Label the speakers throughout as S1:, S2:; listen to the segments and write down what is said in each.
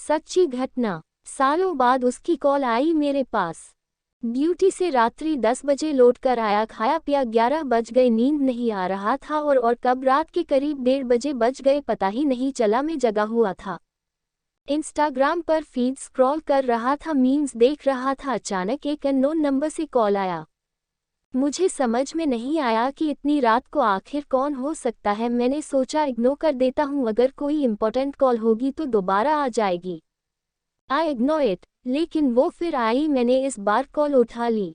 S1: सच्ची घटना। सालों बाद उसकी कॉल आई मेरे पास। ड्यूटी से रात्रि 10 बजे लौट कर आया, खाया पिया 11 बज गए, नींद नहीं आ रहा था और कब रात के करीब 1:30 बजे बज गए पता ही नहीं चला, मैं जगा हुआ था। इंस्टाग्राम पर फीड स्क्रॉल कर रहा था, मीम्स देख रहा था। अचानक एक अननोन नंबर से कॉल आया। मुझे समझ में नहीं आया कि इतनी रात को आखिर कौन हो सकता है। मैंने सोचा इग्नोर कर देता हूँ, अगर कोई इम्पोर्टेंट कॉल होगी तो दोबारा आ जाएगी। आई इग्नोर इट, लेकिन वो फिर आई। मैंने इस बार कॉल उठा ली।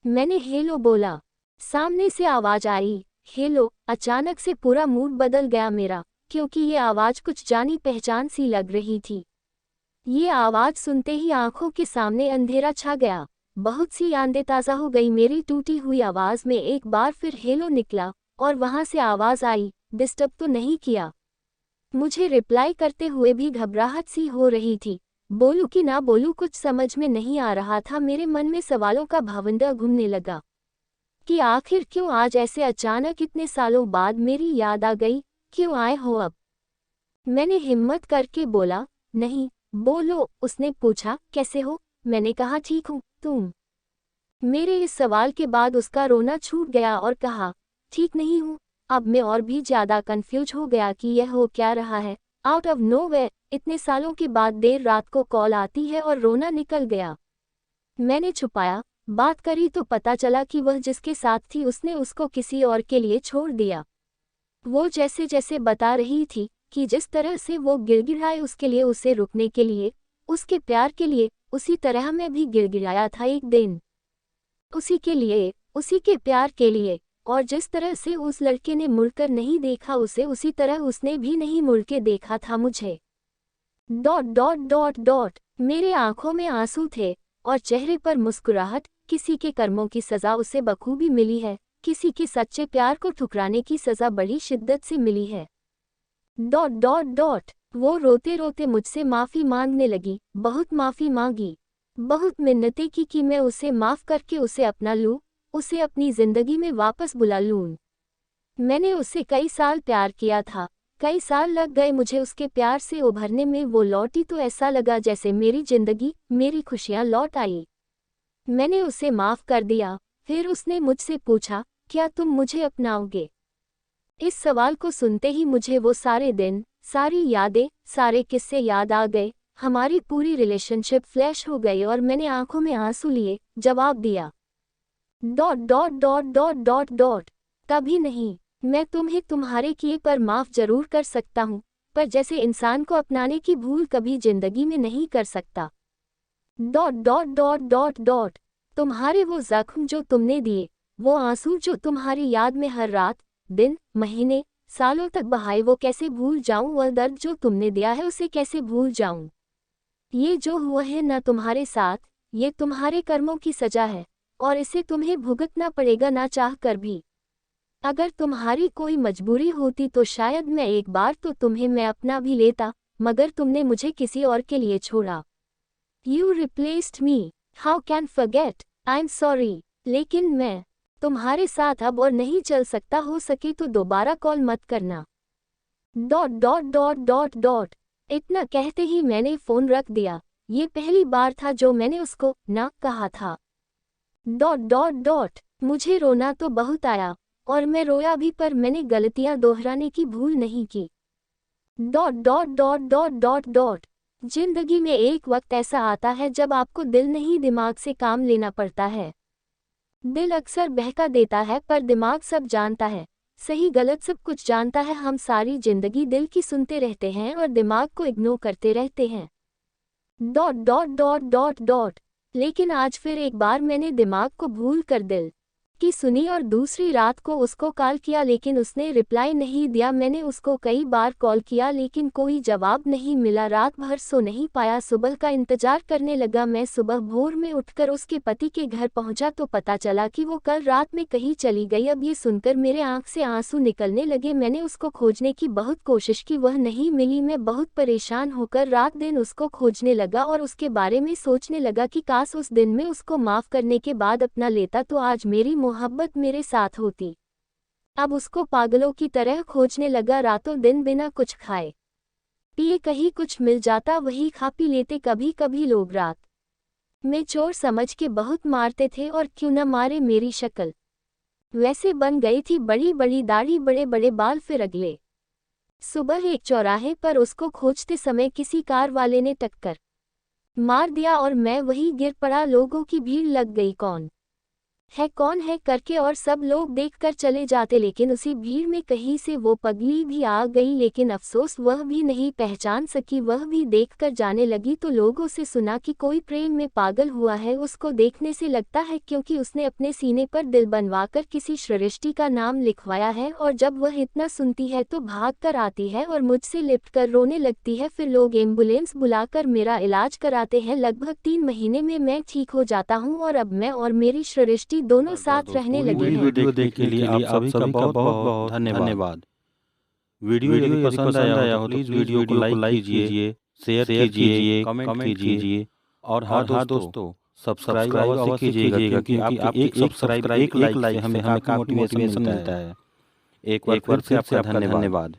S1: मैंने हेलो बोला। सामने से आवाज आई, हेलो। अचानक से पूरा मूड बदल गया मेरा, क्योंकि ये आवाज कुछ जानी पहचान सी लग रही थी। ये आवाज सुनते ही आंखों के सामने अंधेरा छा गया। बहुत सी यादें ताज़ा हो गई मेरी टूटी हुई आवाज में। एक बार फिर हेलो निकला और वहां से आवाज आई, डिस्टर्ब तो नहीं किया। मुझे रिप्लाई करते हुए भी घबराहट सी हो रही थी। बोलूं कि ना बोलूं कुछ समझ में नहीं आ रहा था। मेरे मन में सवालों का भंवंडर घूमने लगा कि आखिर क्यों आज ऐसे अचानक इतने सालों बाद मेरी याद आ गई। क्यों आए हो अब? मैंने हिम्मत करके बोला, नहीं बोलो। उसने पूछा, कैसे हो? मैंने कहा, ठीक हूँ, तुम? मेरे इस सवाल के बाद उसका रोना छूट गया और कहा, ठीक नहीं हूँ। अब मैं और भी ज्यादा कंफ्यूज हो गया कि यह हो क्या रहा है। आउट ऑफ नोवेयर इतने सालों के बाद देर रात को कॉल आती है और रोना निकल गया। मैंने छुपाया, बात करी तो पता चला कि वह जिसके साथ थी उसने उसको किसी और के लिए छोड़ दिया। वो जैसे जैसे बता रही थी कि जिस तरह से वो गिड़गिड़ाए उसके लिए, उसे रुकने के लिए, उसके प्यार के लिए, उसी तरह मैं भी गिड़गिड़ाया था एक दिन। उसी के लिए, उसी के प्यार के लिए। और जिस तरह से उस लड़के ने मुड़कर नहीं देखा उसे, उसी तरह उसने भी नहीं मुड़ के देखा था मुझे। ... मेरे आंखों में आंसू थे और चेहरे पर मुस्कुराहट। किसी के कर्मों की सजा उसे बखूबी मिली है, किसी के सच्चे प्यार को ठुकराने की सजा बड़ी शिद्दत से मिली है। ... वो रोते रोते मुझसे माफ़ी मांगने लगी। बहुत माफ़ी मांगी, बहुत मिन्नतें की कि मैं उसे माफ़ करके उसे अपना लूँ, उसे अपनी ज़िंदगी में वापस बुला लूँ। मैंने उससे कई साल प्यार किया था, कई साल लग गए मुझे उसके प्यार से उभरने में। वो लौटी तो ऐसा लगा जैसे मेरी ज़िंदगी, मेरी खुशियाँ लौट आई। मैंने उसे माफ़ कर दिया। फिर उसने मुझसे पूछा, क्या तुम मुझे अपनाओगे? इस सवाल को सुनते ही मुझे वो सारे दिन, सारी यादें, सारे किस्से याद आ गए। हमारी पूरी रिलेशनशिप फ्लैश हो गई और मैंने आंखों में आंसू लिए जवाब दिया, ... कभी नहीं। मैं तुम्हें तुम्हारे किए पर माफ़ जरूर कर सकता हूँ, पर जैसे इंसान को अपनाने की भूल कभी जिंदगी में नहीं कर सकता। ... तुम्हारे वो जख्म जो तुमने दिए, वो आंसू जो तुम्हारी याद में हर रात, दिन, महीने, सालों तक बहाए, वो कैसे भूल जाऊं? वह दर्द जो तुमने दिया है उसे कैसे भूल जाऊं? ये जो हुआ है ना तुम्हारे साथ, ये तुम्हारे कर्मों की सजा है और इसे तुम्हें भुगतना पड़ेगा ना चाह कर भी। अगर तुम्हारी कोई मजबूरी होती तो शायद मैं एक बार तो तुम्हें मैं अपना भी लेता, मगर तुमने मुझे किसी और के लिए छोड़ा। You replaced me. How can forget? I'm sorry. लेकिन मैं तुम्हारे साथ अब और नहीं चल सकता। हो सके तो दोबारा कॉल मत करना। ... इतना कहते ही मैंने फ़ोन रख दिया। ये पहली बार था जो मैंने उसको ना कहा था। ... मुझे रोना तो बहुत आया और मैं रोया भी, पर मैंने गलतियां दोहराने की भूल नहीं की। ... जिंदगी में एक वक्त ऐसा आता है जब आपको दिल नहीं दिमाग से काम लेना पड़ता है। दिल अक्सर बहका देता है पर दिमाग सब जानता है, सही गलत सब कुछ जानता है। हम सारी जिंदगी दिल की सुनते रहते हैं और दिमाग को इग्नोर करते रहते हैं। ... लेकिन आज फिर एक बार मैंने दिमाग को भूल कर दिल की सुनी और दूसरी रात को उसको कॉल किया, लेकिन उसने रिप्लाई नहीं दिया। मैंने उसको कई बार कॉल किया लेकिन कोई जवाब नहीं मिला। रात भर सो नहीं पाया, सुबह का इंतजार करने लगा। मैं सुबह भोर में उठकर उसके पति के घर पहुंचा तो पता चला कि वो कल रात में कहीं चली गई। अब ये सुनकर मेरे आंख से आंसू निकलने लगे। मैंने उसको खोजने की बहुत कोशिश की, वह नहीं मिली। मैं बहुत परेशान होकर रात दिन उसको खोजने लगा और उसके बारे में सोचने लगा कि काश उस दिन में उसको माफ़ करने के बाद अपना लेता तो आज मेरी मोहब्बत मेरे साथ होती। अब उसको पागलों की तरह खोजने लगा, रातों दिन बिना कुछ खाए पिए कहीं कुछ मिल जाता वही खा पी लेते। कभी कभी लोग रात में चोर समझ के बहुत मारते थे, और क्यों न मारे, मेरी शक्ल वैसे बन गई थी, बड़ी बड़ी दाढ़ी, बड़े बड़े बाल। फिर अगले सुबह एक चौराहे पर उसको खोजते समय किसी कार वाले ने टक्कर मार दिया और मैं वहीं गिर पड़ा। लोगों की भीड़ लग गई, कौन है करके, और सब लोग देखकर चले जाते, लेकिन उसी भीड़ में कहीं से वो पगली भी आ गई। लेकिन अफसोस वह भी नहीं पहचान सकी, वह भी देखकर जाने लगी। तो लोगों से सुना कि कोई प्रेम में पागल हुआ है, उसको देखने से लगता है, क्योंकि उसने अपने सीने पर दिल बनवाकर किसी सृष्टि का नाम लिखवाया है। और जब वह इतना सुनती है तो भाग कर आती है और मुझसे लिपट कर रोने लगती है। फिर लोग एम्बुलेंस बुलाकर मेरा इलाज कराते हैं। लगभग 3 महीने में मैं ठीक हो जाता हूँ, और अब मैं और मेरी सृष्टि दोनों साथ रहने लगे
S2: पूरी
S1: हैं।
S2: वीडियो देखने के लिए आप सभी का बहुत बहुत धन्यवाद। वीडियो यदि पसंद आया हो तो प्लीज़ वीडियो को लाइक कीजिए, शेयर कीजिए, कमेंट कीजिए, और हाँ दोस्तों, सब्सक्राइब अवश्य कीजिएगा, क्योंकि आपके एक सब्सक्राइब, एक लाइक से हमें काफ़ी मोटिवेशन मिलता है। एक बार फिर से आपका धन्यवाद।